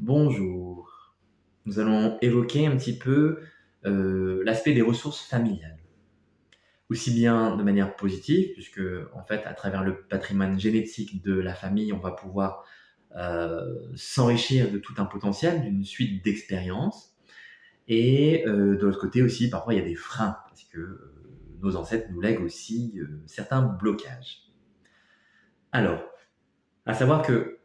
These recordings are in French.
Bonjour. Nous allons évoquer un petit peu l'aspect des ressources familiales. Aussi bien de manière positive, puisque en fait, à travers le patrimoine génétique de la famille, on va pouvoir s'enrichir de tout un potentiel, d'une suite d'expériences. Et de l'autre côté aussi, parfois, il y a des freins, parce que nos ancêtres nous lèguent aussi certains blocages. Alors, à savoir que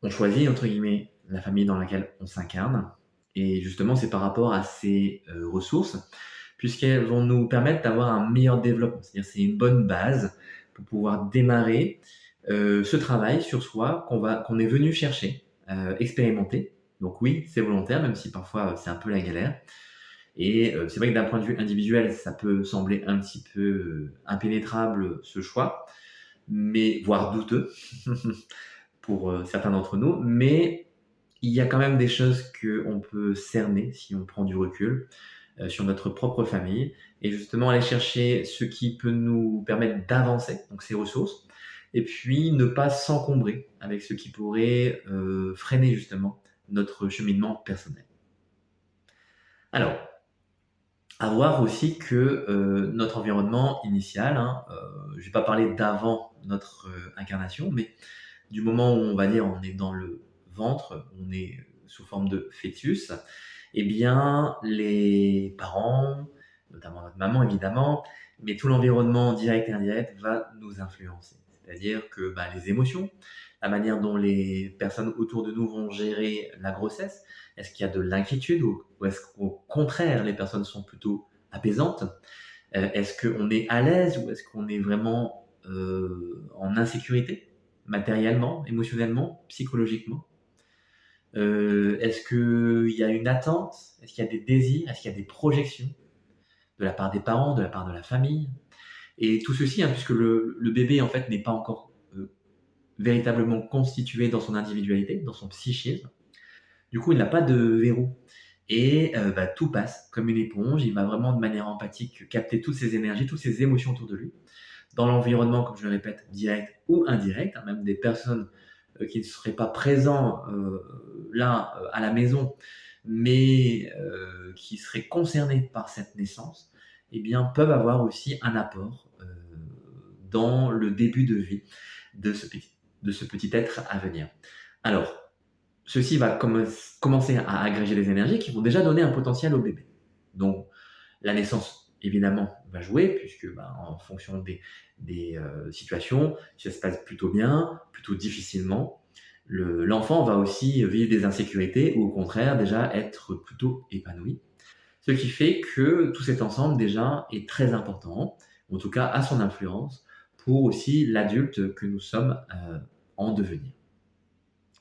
on choisit, entre guillemets, la famille dans laquelle on s'incarne. Et justement, c'est par rapport à ces ressources, puisqu'elles vont nous permettre d'avoir un meilleur développement. C'est-à-dire c'est une bonne base pour pouvoir démarrer ce travail sur soi qu'on est venu chercher, expérimenter. Donc oui, c'est volontaire, même si parfois c'est un peu la galère. Et c'est vrai que d'un point de vue individuel, ça peut sembler un petit peu impénétrable ce choix, mais voire douteux. Pour certains d'entre nous, mais il y a quand même des choses qu'on peut cerner si on prend du recul sur notre propre famille et justement aller chercher ce qui peut nous permettre d'avancer, donc ces ressources, et puis ne pas s'encombrer avec ce qui pourrait freiner justement notre cheminement personnel. Alors, à voir aussi que notre environnement initial, hein, je ne vais pas parler d'avant notre incarnation, mais du moment où on va dire on est dans le ventre, on est sous forme de fœtus, eh bien les parents, notamment notre maman évidemment, mais tout l'environnement direct et indirect va nous influencer. C'est-à-dire que les émotions, la manière dont les personnes autour de nous vont gérer la grossesse, est-ce qu'il y a de l'inquiétude ou est-ce qu'au contraire les personnes sont plutôt apaisantes? Est-ce qu'on est à l'aise ou est-ce qu'on est vraiment en insécurité, matériellement, émotionnellement, psychologiquement? Est-ce qu'il y a une attente? Est-ce qu'il y a des désirs? Est-ce qu'il y a des projections de la part des parents, de la part de la famille? Et tout ceci, hein, puisque le bébé en fait n'est pas encore véritablement constitué dans son individualité, dans son psychisme. Du coup, il n'a pas de verrou. Et tout passe comme une éponge. Il va vraiment de manière empathique capter toutes ces énergies, toutes ces émotions autour de lui. Dans l'environnement, comme je le répète, direct ou indirect, hein, même des personnes qui ne seraient pas présents là à la maison, mais qui seraient concernés par cette naissance, eh bien, peuvent avoir aussi un apport dans le début de vie de ce petit être à venir. Alors, ceci va commencer à agréger des énergies qui vont déjà donner un potentiel au bébé. Donc, la naissance, évidemment, va jouer, puisque en fonction des situations, si ça se passe plutôt bien, plutôt difficilement, l'enfant va aussi vivre des insécurités ou au contraire déjà être plutôt épanoui. Ce qui fait que tout cet ensemble déjà est très important, en tout cas a son influence pour aussi l'adulte que nous sommes en devenir.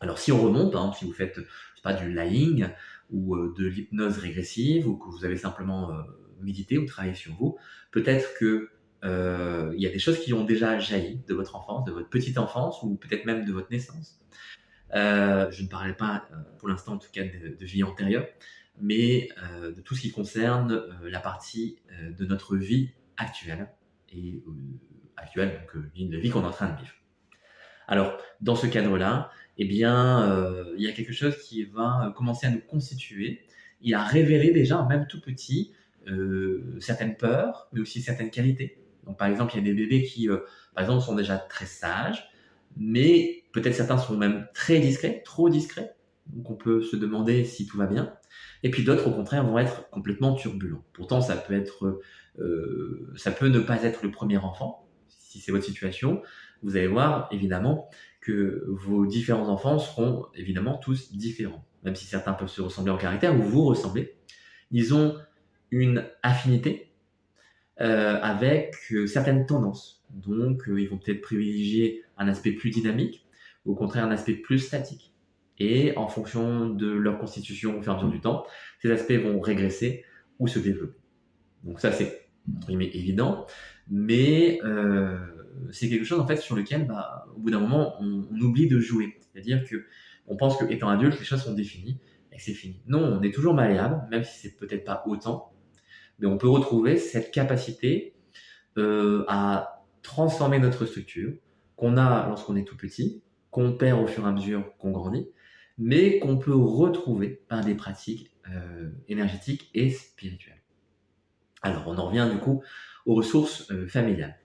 Alors si on remonte, par exemple, si vous faites, je sais pas, du lying ou de l'hypnose régressive ou que vous avez simplement médité ou travaillé sur vous, peut-être que il y a des choses qui ont déjà jailli de votre enfance, de votre petite enfance ou peut-être même de votre naissance. Je ne parlerai pas pour l'instant en tout cas de vie antérieure, mais de tout ce qui concerne la partie de notre vie actuelle et actuelle, donc la vie qu'on est en train de vivre. Alors, dans ce cadre-là, eh bien, il y a quelque chose qui va commencer à nous constituer et à révéler déjà, même tout petit, certaines peurs, mais aussi certaines qualités. Donc, par exemple, il y a des bébés qui, par exemple, sont déjà très sages, mais peut-être certains sont même très discrets, trop discrets. Donc, on peut se demander si tout va bien. Et puis d'autres, au contraire, vont être complètement turbulents. Pourtant, ça peut ne pas être le premier enfant, si c'est votre situation. Vous allez voir, évidemment, que vos différents enfants seront évidemment tous différents. Même si certains peuvent se ressembler en caractère ou vous ressembler, ils ont une affinité avec certaines tendances. Donc, ils vont peut-être privilégier un aspect plus dynamique ou au contraire un aspect plus statique. Et en fonction de leur constitution au fur et à mesure du temps, ces aspects vont régresser ou se développer. Donc ça, c'est entre guillemets évident, mais c'est quelque chose en fait sur lequel, au bout d'un moment, on oublie de jouer. C'est-à-dire que on pense qu'étant adulte, les choses sont définies et que c'est fini. Non, on est toujours malléable, même si c'est peut-être pas autant, mais on peut retrouver cette capacité à transformer notre structure qu'on a lorsqu'on est tout petit, qu'on perd au fur et à mesure qu'on grandit, mais qu'on peut retrouver par des pratiques énergétiques et spirituelles. Alors, on en revient du coup aux ressources familiales.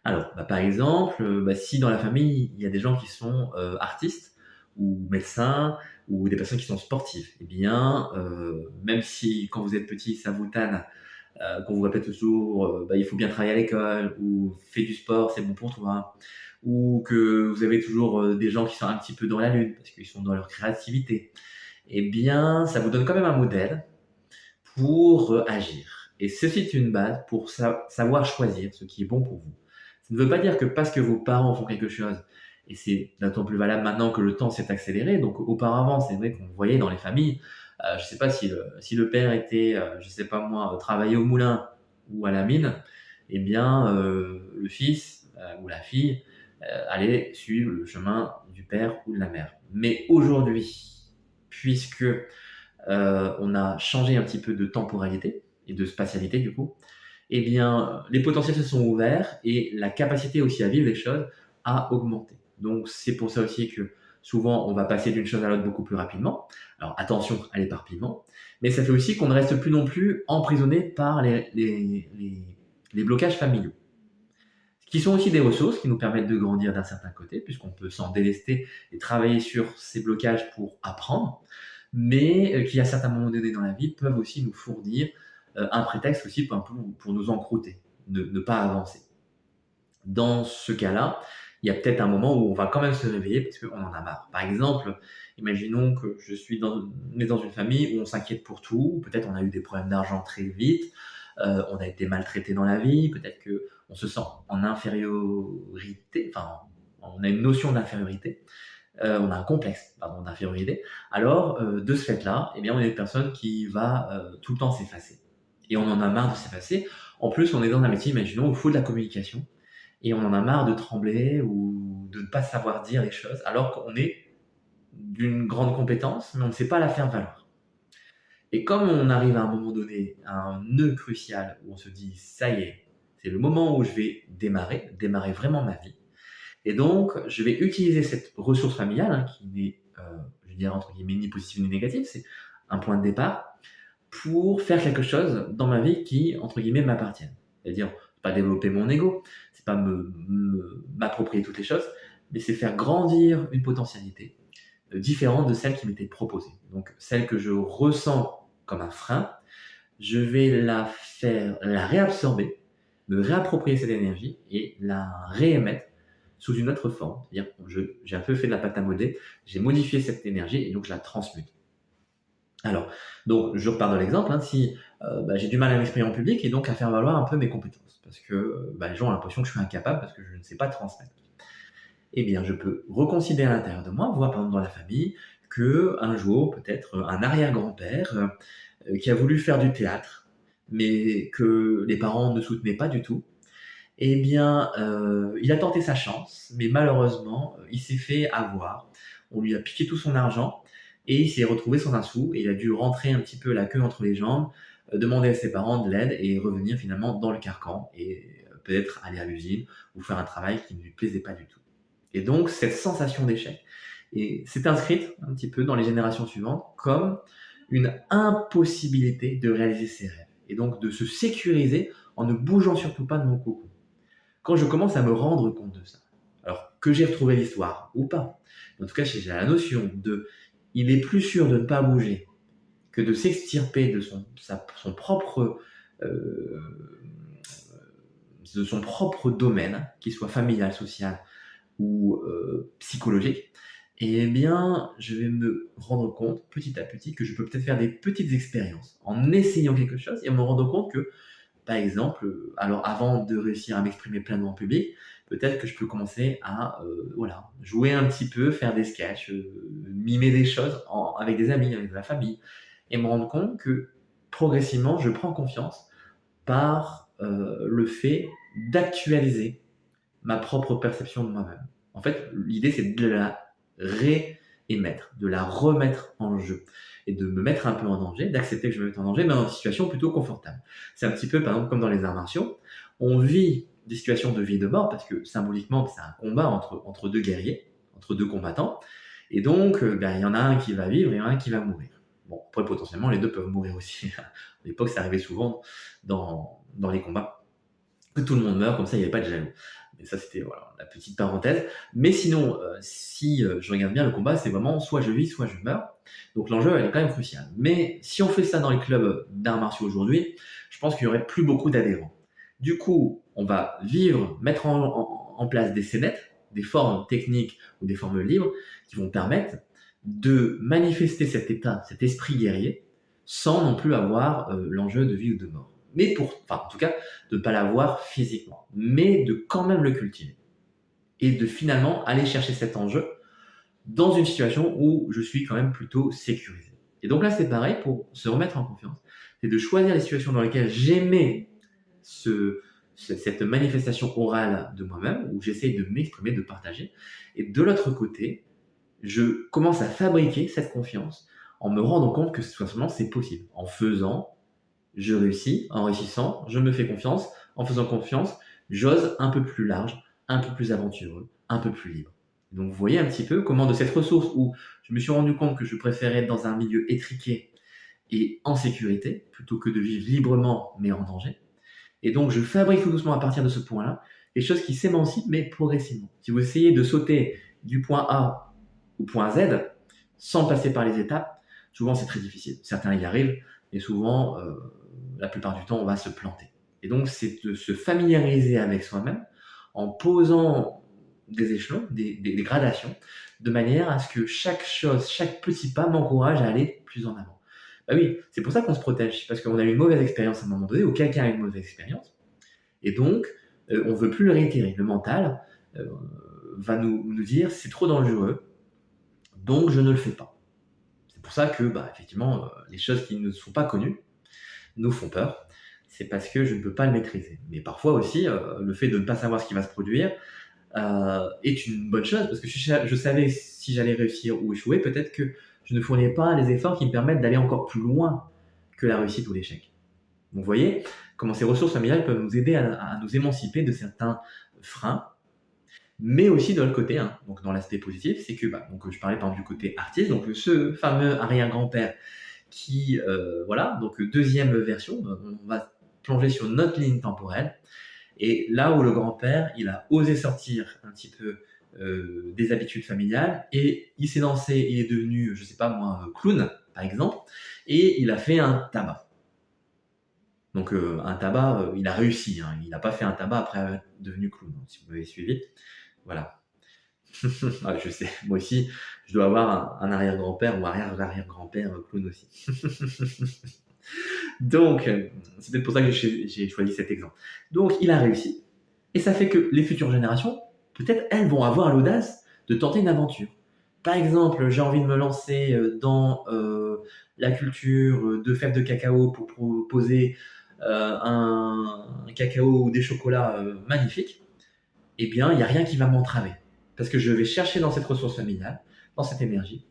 Alors, par exemple, si dans la famille, il y a des gens qui sont artistes ou médecins ou des personnes qui sont sportives, eh bien, même si quand vous êtes petit, ça vous tanne, qu'on vous répète toujours, il faut bien travailler à l'école ou fais du sport, c'est bon pour toi, ou que vous avez toujours des gens qui sont un petit peu dans la lune parce qu'ils sont dans leur créativité, eh bien, ça vous donne quand même un modèle pour agir. Et ceci est une base pour savoir choisir ce qui est bon pour vous. Ça ne veut pas dire que parce que vos parents font quelque chose, et c'est d'autant plus valable maintenant que le temps s'est accéléré, donc auparavant, c'est vrai qu'on voyait dans les familles, je ne sais pas si le père était, je ne sais pas moi, travailler au moulin ou à la mine, eh bien, le fils ou la fille allait suivre le chemin du père ou de la mère. Mais aujourd'hui, puisque on a changé un petit peu de temporalité et de spatialité du coup, eh bien, les potentiels se sont ouverts et la capacité aussi à vivre les choses a augmenté. Donc, c'est pour ça aussi que souvent, on va passer d'une chose à l'autre beaucoup plus rapidement. Alors, attention à l'éparpillement, mais ça fait aussi qu'on ne reste plus non plus emprisonné par les blocages familiaux, qui sont aussi des ressources qui nous permettent de grandir d'un certain côté, puisqu'on peut s'en délester et travailler sur ces blocages pour apprendre, mais qui, à certains moments donnés dans la vie, peuvent aussi nous fournir un prétexte aussi pour nous encrouter, ne pas avancer. Dans ce cas-là, il y a peut-être un moment où on va quand même se réveiller parce qu'on en a marre. Par exemple, imaginons que on est dans une famille où on s'inquiète pour tout, ou peut-être on a eu des problèmes d'argent très vite, on a été maltraité dans la vie, peut-être qu'on se sent en infériorité, enfin, on a une notion d'infériorité, on a un complexe pardon, d'infériorité. Alors, de ce fait-là, eh bien, on est une personne qui va tout le temps s'effacer. Et on en a marre de s'effacer. En plus, on est dans un métier, imaginons, où il faut de la communication et on en a marre de trembler ou de ne pas savoir dire les choses, alors qu'on est d'une grande compétence, mais on ne sait pas la faire valoir. Et comme on arrive à un moment donné à un nœud crucial où on se dit, ça y est, c'est le moment où je vais démarrer vraiment ma vie, et donc je vais utiliser cette ressource familiale, qui n'est, je dirais entre guillemets, ni positive ni négative, c'est un point de départ, pour faire quelque chose dans ma vie qui, entre guillemets, m'appartienne. C'est-à-dire, pas développer mon ego, c'est pas m'approprier toutes les choses, mais c'est faire grandir une potentialité différente de celle qui m'était proposée. Donc, celle que je ressens comme un frein, je vais la réabsorber, me réapproprier cette énergie et la réémettre sous une autre forme. C'est-à-dire, j'ai un peu fait de la pâte à modeler, j'ai modifié cette énergie et donc je la transmute. Alors, donc, je repars de l'exemple, si j'ai du mal à m'exprimer en public et donc à faire valoir un peu mes compétences, parce que les gens ont l'impression que je suis incapable parce que je ne sais pas transmettre. Eh bien, je peux reconsidérer à l'intérieur de moi, voir par exemple dans la famille, que un jour, peut-être un arrière-grand-père qui a voulu faire du théâtre, mais que les parents ne soutenaient pas du tout, eh bien, il a tenté sa chance, mais malheureusement, il s'est fait avoir. On lui a piqué tout son argent et il s'est retrouvé sans un sou et il a dû rentrer un petit peu la queue entre les jambes, demander à ses parents de l'aide et revenir finalement dans le carcan et peut-être aller à l'usine ou faire un travail qui ne lui plaisait pas du tout. Et donc, cette sensation d'échec s'est inscrite un petit peu dans les générations suivantes comme une impossibilité de réaliser ses rêves et donc de se sécuriser en ne bougeant surtout pas de mon cocon. Quand je commence à me rendre compte de ça, alors que j'ai retrouvé l'histoire ou pas, en tout cas, j'ai la notion il est plus sûr de ne pas bouger que de s'extirper euh, de son propre domaine, qu'il soit familial, social ou psychologique, eh bien, je vais me rendre compte petit à petit que je peux peut-être faire des petites expériences en essayant quelque chose et en me rendant compte que par exemple, alors avant de réussir à m'exprimer pleinement en public, peut-être que je peux commencer à jouer un petit peu, faire des sketchs, mimer des choses avec des amis, avec de la famille, et me rendre compte que progressivement, je prends confiance par le fait d'actualiser ma propre perception de moi-même. En fait, l'idée, c'est de la réémettre, de la remettre en jeu et de me mettre un peu en danger, d'accepter que je me mette en danger, mais dans une situation plutôt confortable. C'est un petit peu, par exemple, comme dans les arts martiaux, on vit des situations de vie et de mort parce que symboliquement, c'est un combat entre deux guerriers, entre deux combattants, Et donc, il y en a un qui va vivre et un qui va mourir. Bon, après, potentiellement, les deux peuvent mourir aussi. À l'époque, ça arrivait souvent dans les combats, que tout le monde meurt, comme ça, il n'y avait pas de jaloux. Mais ça, c'était voilà, la petite parenthèse. Mais sinon, si je regarde bien le combat, c'est vraiment soit je vis, soit je meurs. Donc l'enjeu, elle est quand même crucial. Mais si on fait ça dans les clubs d'arts martiaux aujourd'hui, je pense qu'il n'y aurait plus beaucoup d'adhérents. Du coup, on va vivre, mettre en place des scénettes, des formes techniques ou des formes libres qui vont permettre de manifester cet état, cet esprit guerrier, sans non plus avoir l'enjeu de vie ou de mort. Mais en tout cas, de ne pas l'avoir physiquement, mais de quand même le cultiver. Et de finalement aller chercher cet enjeu dans une situation où je suis quand même plutôt sécurisé. Et donc là, c'est pareil pour se remettre en confiance. C'est de choisir les situations dans lesquelles j'aimais cette manifestation orale de moi-même, où j'essaye de m'exprimer, de partager. Et de l'autre côté, je commence à fabriquer cette confiance en me rendant compte que simplement c'est possible. En faisant, je réussis. En réussissant, je me fais confiance. En faisant confiance, j'ose un peu plus large, un peu plus aventureux, un peu plus libre. Donc vous voyez un petit peu comment de cette ressource où je me suis rendu compte que je préférais être dans un milieu étriqué et en sécurité, plutôt que de vivre librement mais en danger. Et donc je fabrique tout doucement à partir de ce point-là des choses qui s'émancipent mais progressivement. Si vous essayez de sauter du point A au point Z sans passer par les étapes, souvent c'est très difficile. Certains y arrivent, mais souvent, la plupart du temps, on va se planter. Et donc c'est de se familiariser avec soi-même en posant des échelons, des gradations, de manière à ce que chaque chose, chaque petit pas m'encourage à aller plus en avant. Bah oui, c'est pour ça qu'on se protège, parce qu'on a eu une mauvaise expérience à un moment donné, ou quelqu'un a eu une mauvaise expérience, et donc on ne veut plus le réitérer. Le mental va nous dire c'est trop dangereux, donc je ne le fais pas. C'est pour ça que, effectivement, les choses qui ne sont pas connues nous font peur. C'est parce que je ne peux pas le maîtriser. Mais parfois aussi, le fait de ne pas savoir ce qui va se produire est une bonne chose, parce que je savais si j'allais réussir ou échouer, peut-être que je ne fournirais pas les efforts qui me permettent d'aller encore plus loin que la réussite ou l'échec. Donc vous voyez comment ces ressources familiales peuvent nous aider à nous émanciper de certains freins, mais aussi de l'autre côté, donc dans l'aspect positif, c'est que donc je parlais par exemple du côté artiste, donc ce fameux arrière-grand-père qui, donc deuxième version, on va plonger sur notre ligne temporelle, et là où le grand-père, il a osé sortir un petit peu des habitudes familiales, et il s'est lancé, il est devenu, je sais pas moi, clown, par exemple, et il a fait un tabac. Donc un tabac, il a réussi, il n'a pas fait un tabac après être devenu clown, si vous m'avez suivi. Voilà. Je sais, moi aussi, je dois avoir un arrière-grand-père ou arrière-arrière-grand-père clown aussi. Donc, c'est peut-être pour ça que j'ai choisi cet exemple. Donc, il a réussi. Et ça fait que les futures générations, peut-être, elles vont avoir l'audace de tenter une aventure. Par exemple, j'ai envie de me lancer dans la culture de fèves de cacao pour proposer un cacao ou des chocolats magnifiques. Eh bien, il n'y a rien qui va m'entraver. Parce que je vais chercher dans cette ressource familiale, dans cette énergie,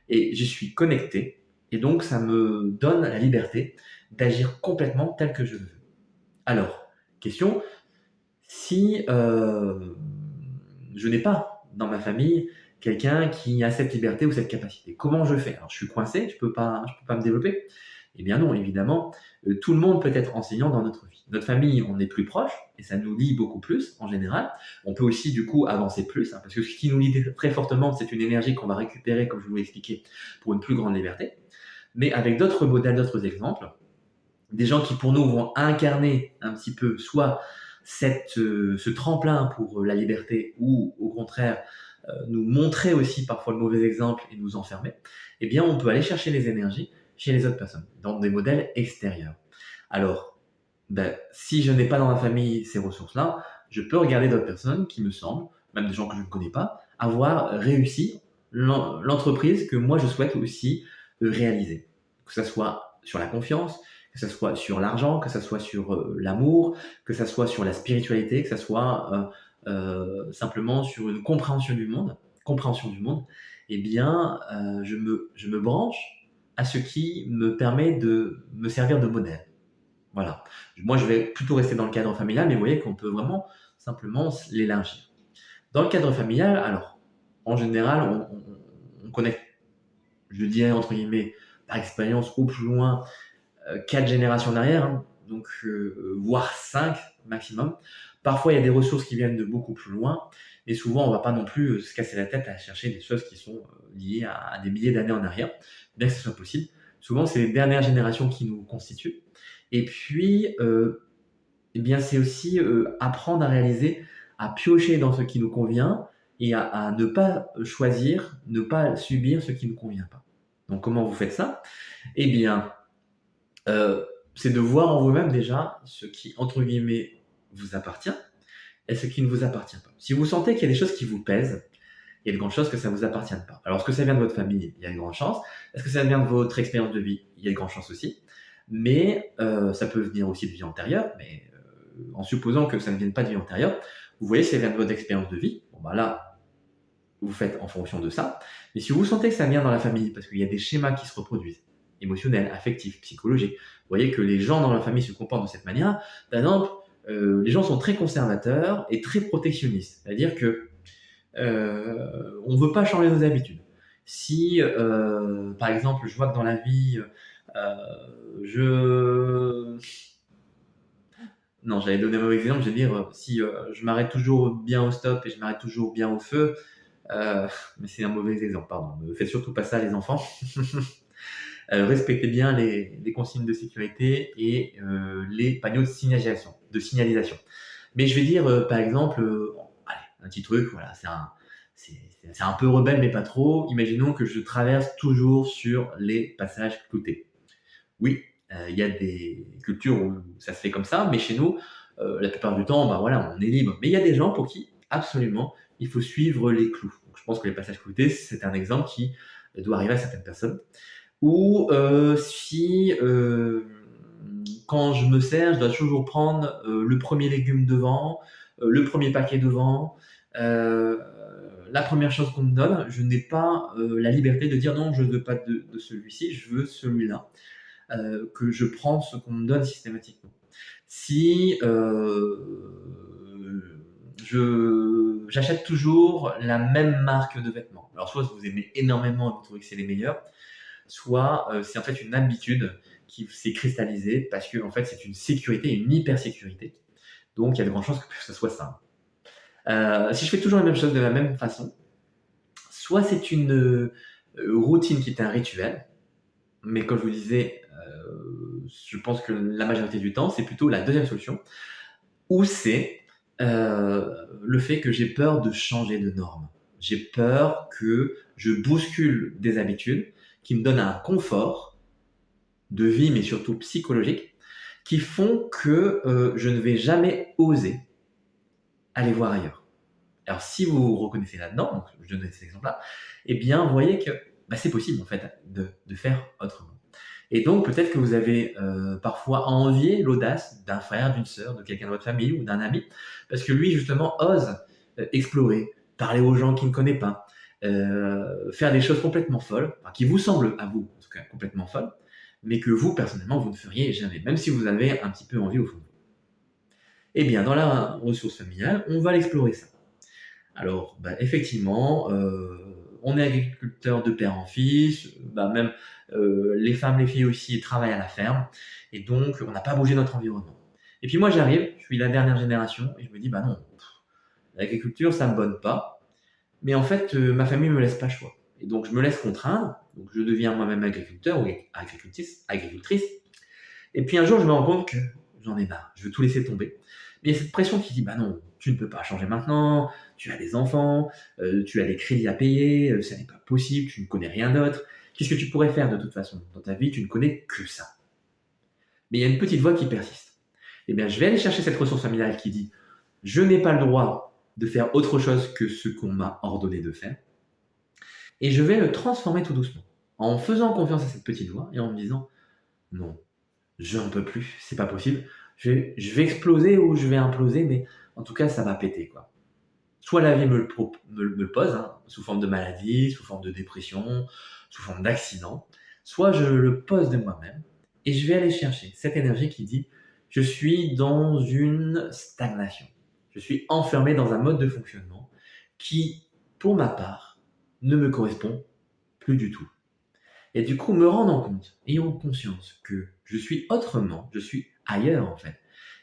et j'y suis connecté, et donc ça me donne la liberté d'agir complètement tel que je veux. Alors, question, si je n'ai pas dans ma famille quelqu'un qui a cette liberté ou cette capacité, comment je fais? Alors, je suis coincé, je peux pas me développer? Eh bien non, évidemment, tout le monde peut être enseignant dans notre vie. Notre famille, on est plus proche, et ça nous lie beaucoup plus en général. On peut aussi du coup avancer plus, parce que ce qui nous lie très fortement, c'est une énergie qu'on va récupérer, comme je vous l'ai expliqué, pour une plus grande liberté. Mais avec d'autres modèles, d'autres exemples, des gens qui pour nous vont incarner un petit peu soit ce tremplin pour la liberté, ou au contraire nous montrer aussi parfois le mauvais exemple et nous enfermer, eh bien on peut aller chercher les énergies chez les autres personnes, dans des modèles extérieurs. Alors, si je n'ai pas dans ma famille ces ressources-là, je peux regarder d'autres personnes qui me semblent, même des gens que je ne connais pas, avoir réussi l'entreprise que moi je souhaite aussi réaliser. Que ce soit sur la confiance, que ce soit sur l'argent, que ce soit sur l'amour, que ce soit sur la spiritualité, que ce soit simplement sur une compréhension du monde, eh bien, je me branche à ce qui me permet de me servir de modèle. Voilà. Moi, je vais plutôt rester dans le cadre familial, mais vous voyez qu'on peut vraiment simplement l'élargir. Dans le cadre familial, alors, en général, on on connaît, je dirais entre guillemets, par expérience au plus loin, 4 générations derrière, hein, donc voire 5 maximum. Parfois, il y a des ressources qui viennent de beaucoup plus loin, mais souvent, on ne va pas non plus se casser la tête à chercher des choses qui sont liées à des milliers d'années en arrière, bien que ce soit possible. Souvent, c'est les dernières générations qui nous constituent. Et puis, eh bien, c'est aussi apprendre à réaliser, à piocher dans ce qui nous convient et à ne pas choisir, ne pas subir ce qui ne nous convient pas. Donc, comment vous faites ça? Eh bien, c'est de voir en vous-même déjà ce qui, entre guillemets, vous appartient et ce qui ne vous appartient pas. Si vous sentez qu'il y a des choses qui vous pèsent, il y a de grandes chances que ça ne vous appartienne pas. Alors, est-ce que ça vient de votre famille? Il y a de grandes chances. Est-ce que ça vient de votre expérience de vie? Il y a de grandes chances aussi. Mais ça peut venir aussi de vie antérieure, mais en supposant que ça ne vienne pas de vie antérieure, vous voyez si ça vient de votre expérience de vie. Bon, bah là, vous faites en fonction de ça. Mais si vous sentez que ça vient dans la famille, parce qu'il y a des schémas qui se reproduisent, émotionnels, affectifs, psychologiques, vous voyez que les gens dans la famille se comportent de cette manière, par exemple, les gens sont très conservateurs et très protectionnistes. C'est-à-dire que on ne veut pas changer nos habitudes. Si, par exemple, je vois que dans la vie, je... Non, j'allais donner un mauvais exemple, je vais dire, si je m'arrête toujours bien au stop et je m'arrête toujours bien au feu, mais c'est un mauvais exemple, pardon. Ne faites surtout pas ça, les enfants. Respectez bien les consignes de sécurité et les panneaux de signalisation. Mais je vais dire, par exemple, allez, un petit truc, voilà, c'est un peu rebelle, mais pas trop. Imaginons que je traverse toujours sur les passages cloutés. Oui, il y a des cultures où ça se fait comme ça, mais chez nous, la plupart du temps, bah voilà, on est libre. Mais il y a des gens pour qui, absolument, il faut suivre les clous. Donc, je pense que les passages cloutés, c'est un exemple qui doit arriver à certaines personnes. Ou si quand je me sers, je dois toujours prendre le premier légume devant, le premier paquet devant, la première chose qu'on me donne, je n'ai pas la liberté de dire non, je ne veux pas de celui-ci, je veux celui-là, que je prends ce qu'on me donne systématiquement. Si j'achète toujours la même marque de vêtements, alors soit vous aimez énormément et vous trouvez que c'est les meilleurs, soit c'est en fait une habitude qui s'est cristallisée parce que en fait c'est une sécurité, une hyper-sécurité. Donc il y a de grandes chances que ce soit ça. Si je fais toujours la même chose de la même façon, soit c'est une routine qui est un rituel, mais comme je vous disais, je pense que la majorité du temps, c'est plutôt la deuxième solution, ou c'est le fait que j'ai peur de changer de norme. J'ai peur que je bouscule des habitudes qui me donnent un confort de vie, mais surtout psychologique, qui font que je ne vais jamais oser aller voir ailleurs. Alors, si vous vous reconnaissez là-dedans, donc je donne cet exemple-là, eh bien, vous voyez que c'est possible, en fait, de faire autrement. Et donc, peut-être que vous avez parfois envié l'audace d'un frère, d'une sœur, de quelqu'un de votre famille ou d'un ami, parce que lui, justement, ose explorer, parler aux gens qu'il ne connaît pas, faire des choses complètement folles, enfin, qui vous semblent, à vous, en tout cas, complètement folles, mais que vous, personnellement, vous ne feriez jamais, même si vous avez un petit peu envie au fond de vous. Eh bien, dans la ressource familiale, on va l'explorer ça. Alors, effectivement, on est agriculteur de père en fils, même les femmes, les filles aussi travaillent à la ferme, et donc on n'a pas bougé notre environnement. Et puis moi j'arrive, je suis la dernière génération, et je me dis, non, l'agriculture ça me bonne pas, mais en fait ma famille me laisse pas le choix. Et donc je me laisse contraindre, donc je deviens moi-même agriculteur ou agricultrice, et puis un jour je me rends compte que j'en ai marre, je veux tout laisser tomber. Mais il y a cette pression qui dit, non, tu ne peux pas changer maintenant, tu as des enfants, tu as des crédits à payer, ça n'est pas possible, tu ne connais rien d'autre. Qu'est-ce que tu pourrais faire de toute façon? Dans ta vie, tu ne connais que ça. Mais il y a une petite voix qui persiste. Eh bien, je vais aller chercher cette ressource familiale qui dit, je n'ai pas le droit de faire autre chose que ce qu'on m'a ordonné de faire. Et je vais le transformer tout doucement, en faisant confiance à cette petite voix et en me disant, non, je n'en peux plus, c'est pas possible. Je vais exploser ou je vais imploser, mais en tout cas, ça va péter, quoi. Soit la vie me le pose, sous forme de maladie, sous forme de dépression, sous forme d'accident, soit je le pose de moi-même et je vais aller chercher cette énergie qui dit je suis dans une stagnation. Je suis enfermé dans un mode de fonctionnement qui, pour ma part, ne me correspond plus du tout. Et du coup, me rendre compte, ayant conscience que je suis autrement, je suis ailleurs en fait.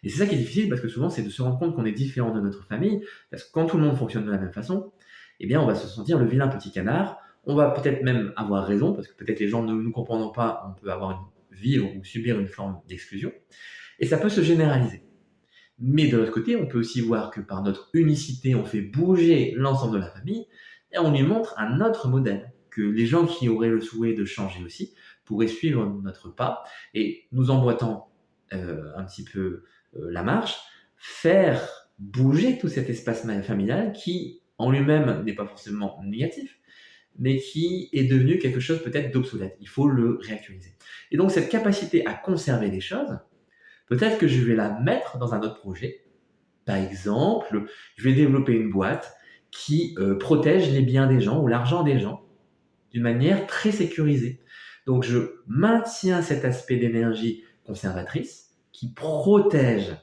Et c'est ça qui est difficile parce que souvent, c'est de se rendre compte qu'on est différent de notre famille. Parce que quand tout le monde fonctionne de la même façon, eh bien, on va se sentir le vilain petit canard. On va peut-être même avoir raison parce que peut-être les gens ne nous comprendront pas. On peut vivre ou subir une forme d'exclusion. Et ça peut se généraliser. Mais de l'autre côté, on peut aussi voir que par notre unicité, on fait bouger l'ensemble de la famille et on lui montre un autre modèle, que les gens qui auraient le souhait de changer aussi pourraient suivre notre pas et nous emboîtant un petit peu la marche, faire bouger tout cet espace familial qui, en lui-même, n'est pas forcément négatif, mais qui est devenu quelque chose peut-être d'obsolète. Il faut le réactualiser. Et donc cette capacité à conserver les choses, peut-être que je vais la mettre dans un autre projet. Par exemple, je vais développer une boîte qui protège les biens des gens ou l'argent des gens d'une manière très sécurisée. Donc, je maintiens cet aspect d'énergie conservatrice qui protège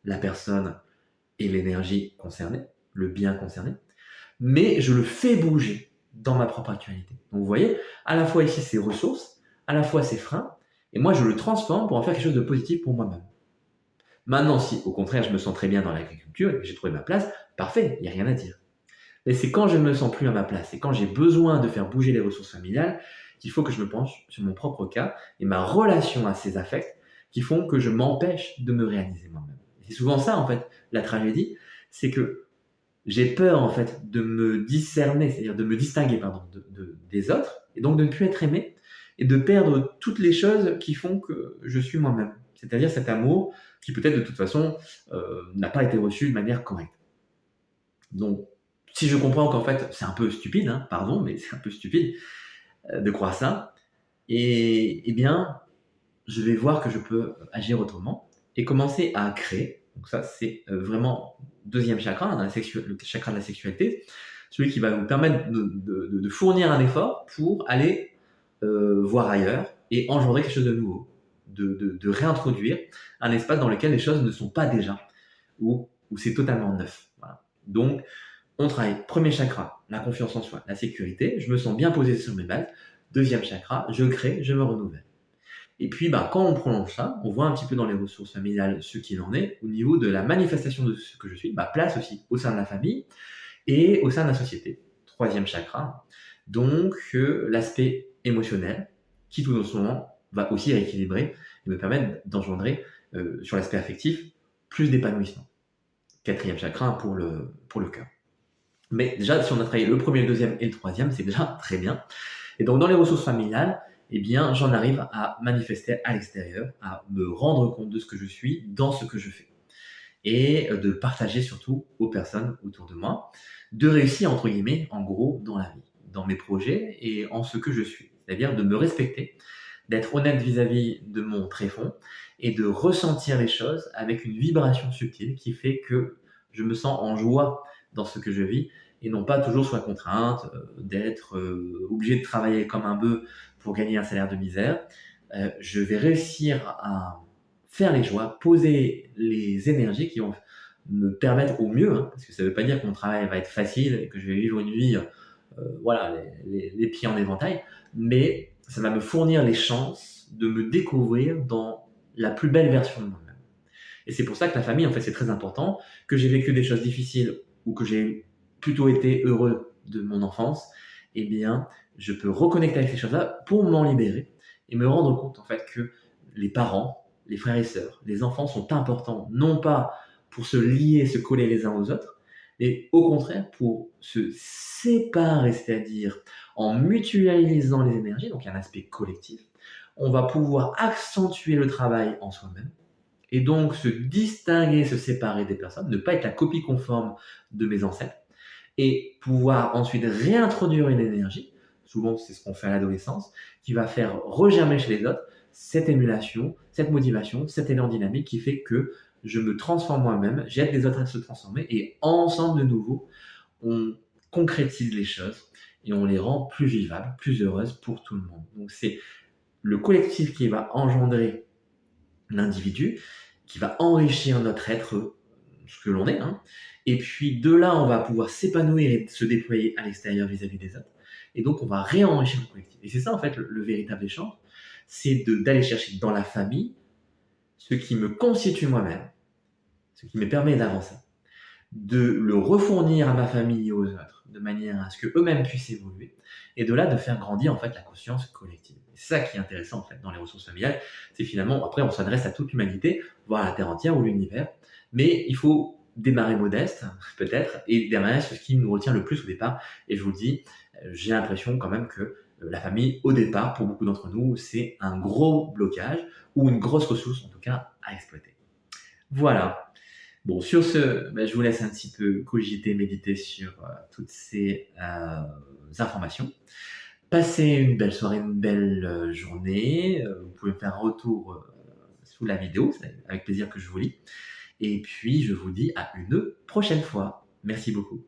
la personne et l'énergie concernée, le bien concerné, mais je le fais bouger dans ma propre actualité. Donc, vous voyez, à la fois ici, c'est ressources, à la fois c'est freins, et moi, je le transforme pour en faire quelque chose de positif pour moi-même. Maintenant, si au contraire, je me sens très bien dans l'agriculture et que j'ai trouvé ma place, parfait, il n'y a rien à dire. Mais c'est quand je ne me sens plus à ma place et quand j'ai besoin de faire bouger les ressources familiales qu'il faut que je me penche sur mon propre cas et ma relation à ces affects qui font que je m'empêche de me réaliser moi-même. C'est souvent ça, en fait, la tragédie, c'est que j'ai peur, en fait, de me discerner, c'est-à-dire de me distinguer, pardon, des autres, et donc de ne plus être aimé, et de perdre toutes les choses qui font que je suis moi-même. C'est-à-dire cet amour qui peut-être de toute façon n'a pas été reçu de manière correcte. Donc, si je comprends qu'en fait, c'est un peu stupide, hein, pardon, mais c'est un peu stupide de croire ça, et eh bien, je vais voir que je peux agir autrement et commencer à créer. Donc ça, c'est vraiment deuxième chakra, hein, le chakra de la sexualité, celui qui va vous permettre de fournir un effort pour aller voir ailleurs et engendrer quelque chose de nouveau, de réintroduire un espace dans lequel les choses ne sont pas déjà, où c'est totalement neuf. Voilà. Donc, on travaille premier chakra, la confiance en soi, la sécurité, je me sens bien posé sur mes bases. Deuxième chakra, je crée, je me renouvelle. Et puis, quand on prolonge ça, on voit un petit peu dans les ressources familiales ce qu'il en est au niveau de la manifestation de ce que je suis, place aussi au sein de la famille et au sein de la société. Troisième chakra, donc l'aspect émotionnel qui tout doucement va aussi rééquilibrer et me permettre d'engendrer sur l'aspect affectif plus d'épanouissement. Quatrième chakra pour le cœur. Mais déjà, si on a travaillé le premier, le deuxième et le troisième, c'est déjà très bien. Et donc, dans les ressources familiales, eh bien, j'en arrive à manifester à l'extérieur, à me rendre compte de ce que je suis dans ce que je fais. Et de partager surtout aux personnes autour de moi, de réussir, entre guillemets, en gros, dans la vie, dans mes projets et en ce que je suis. C'est-à-dire de me respecter, d'être honnête vis-à-vis de mon tréfonds et de ressentir les choses avec une vibration subtile qui fait que je me sens en joie dans ce que je vis et non pas toujours sous la contrainte d'être obligé de travailler comme un bœuf pour gagner un salaire de misère. Je vais réussir à faire les choix, poser les énergies qui vont me permettre au mieux, hein, parce que ça ne veut pas dire que mon travail va être facile et que je vais vivre une vie les pieds en éventail, mais ça va me fournir les chances de me découvrir dans la plus belle version de moi-même. Et c'est pour ça que la famille, en fait, c'est très important, que j'ai vécu des choses difficiles ou que j'ai plutôt été heureux de mon enfance, eh bien, je peux reconnecter avec ces choses-là pour m'en libérer et me rendre compte, en fait, que les parents, les frères et sœurs, les enfants sont importants, non pas pour se lier, se coller les uns aux autres, mais au contraire pour se séparer, c'est-à-dire en mutualisant les énergies, donc il y a un aspect collectif, on va pouvoir accentuer le travail en soi-même, et donc se distinguer, se séparer des personnes, ne pas être la copie conforme de mes ancêtres, et pouvoir ensuite réintroduire une énergie, souvent c'est ce qu'on fait à l'adolescence, qui va faire regermer chez les autres cette émulation, cette motivation, cet élan dynamique qui fait que je me transforme moi-même, j'aide les autres à se transformer, et ensemble de nouveau, on concrétise les choses et on les rend plus vivables, plus heureuses pour tout le monde. Donc c'est le collectif qui va engendrer l'individu, qui va enrichir notre être, ce que l'on est, hein. Et puis de là, on va pouvoir s'épanouir et se déployer à l'extérieur vis-à-vis des autres. et donc on va réenrichir le collectif. Et c'est ça en fait le véritable échange, c'est d'aller chercher dans la famille ce qui me constitue moi-même, ce qui me permet d'avancer, de le refournir à ma famille et aux autres, de manière à ce qu'eux-mêmes puissent évoluer, et de là de faire grandir en fait la conscience collective. C'est ça qui est intéressant en fait dans les ressources familiales, c'est finalement, après on s'adresse à toute l'humanité, voire à la Terre entière ou l'univers, mais il faut démarrer modeste, peut-être, et démarrer sur ce qui nous retient le plus au départ. Et je vous le dis, j'ai l'impression quand même que la famille, au départ, pour beaucoup d'entre nous, c'est un gros blocage ou une grosse ressource, en tout cas, à exploiter. Voilà. Bon, sur ce, je vous laisse un petit peu cogiter, méditer sur toutes ces informations. Passez une belle soirée, une belle journée. Vous pouvez me faire un retour sous la vidéo, c'est avec plaisir que je vous lis. Et puis, je vous dis à une prochaine fois. Merci beaucoup.